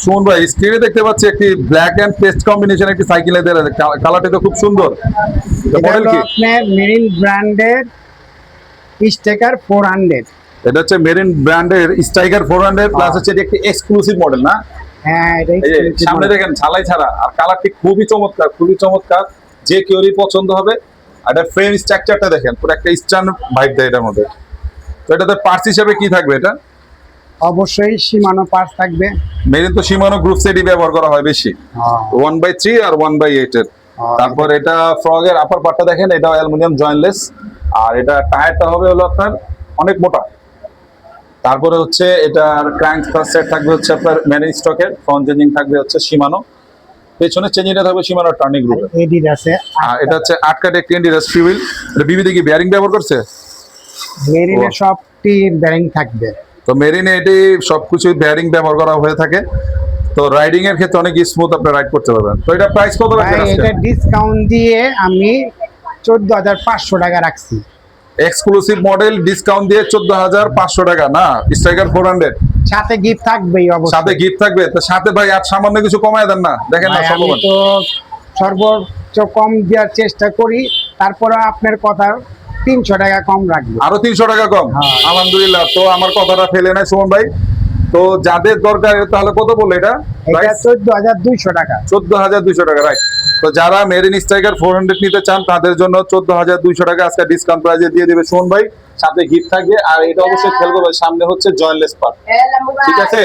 সুমন ভাই স্ক্রিনে দেখতে পাচ্ছি একটি ব্ল্যাক এন্ড পেস্ট কম্বিনেশন একটি সাইকেলের কালারটা তো খুব সুন্দর। মডেল কি? আপনার মেরিন ব্র্যান্ডের স্টেকার 400। এটা হচ্ছে মেরিন ব্র্যান্ডের স্ট্রাইকার 400 প্লাস হচ্ছে এটি একটি এক্সক্লুসিভ মডেল না? হ্যাঁ, এটা এই যে সামনে দেখেন ঝালাই ছাড়া, আর কালারটি খুবই চমৎকার, খুবই চমৎকার, যে কেউরই পছন্দ হবে। আর এটা ফ্রেম স্ট্রাকচারটা দেখেন, পুরো একটা ইস্টার্ন ভাইব দেয় এটার মধ্যে। তো এটাতে পার্টস হিসেবে কি থাকবে? এটা অবশ্যই সীমানো পার্টস থাকবে। মেরিন তো সীমানো গ্রুপ সেটই ব্যবহার করা হয় বেশি, 1/3 আর 1/8 এর। তারপর এটা ফ্রগের আপার পার্টটা দেখেন, এটা অ্যালুমিনিয়াম জয়েন্টলেস, আর এটা টায়ারটা হবে হলো আপনার অনেক মোটা। তারপরে হচ্ছে এটার ক্র্যাঙ্ক সেট থাকবে হচ্ছে আপনার মেরিন স্টকের, ফ্রন্ট চেঞ্জিং থাকবে হচ্ছে সীমানো, পেছনে চেঞ্জিংটা থাকবে সীমানো টার্নিং গ্রুপে। এডিড আছে। আর এটা হচ্ছে 8 কাট একটি ইন্ডিয়াস হুইল। এটা বিবিধ কি বেয়ারিং ব্যবহার করছে? মেরিনের সবটি বেরিং থাকবে। তো মেরিনে এটি সবকিছুই বেয়ারিং ব্যবহার করা হয়ে থাকে, তো রাইডিং এর ক্ষেত্রে অনেক স্মুথ আপনি রাইড করতে পারবেন। তো এটা প্রাইস কত রাখছেন আজকে? এটা ডিসকাউন্ট দিয়ে আমি 14,500 টাকা রাখছি। এক্সক্লুসিভ মডেল ডিসকাউন্ট দিয়ে 14,500 টাকা না? স্ট্রাইকার 400 সাথে গিফট থাকবেই অবশ্যই। সাথে গিফট থাকবে, তো সাথে ভাই আর সামান্য কিছু কমায় দেন না, দেখেন না ভাই, আমি সম্ভব। তো সর্বোচ্চ কম দেওয়ার চেষ্টা করি, তারপরে আপনার কথা 300 টাকা কম রাখবো। আরো 300 টাকা কম? হ্যাঁ। আলহামদুলিল্লাহ, তো আমার কথাটা ফেলে নাই সুমন ভাই। তো যাদের দরকার তাহলে কত বললো এটা? এটা 14,200 টাকা। 14,200 টাকা, রাইট। তো যারা মেরিন স্ট্রাইকার 400 নিতে চান তাদের জন্য 14,200 টাকা আজকে ডিসকাউন্ট প্রাইসে দিয়ে দিবে সুমন ভাই, সাথে গিফট থাকবে। আর এটা অবশ্যই খেয়াল করবে, সামনে হচ্ছে জয়েন্টলেস পার্ট, ঠিক আছে?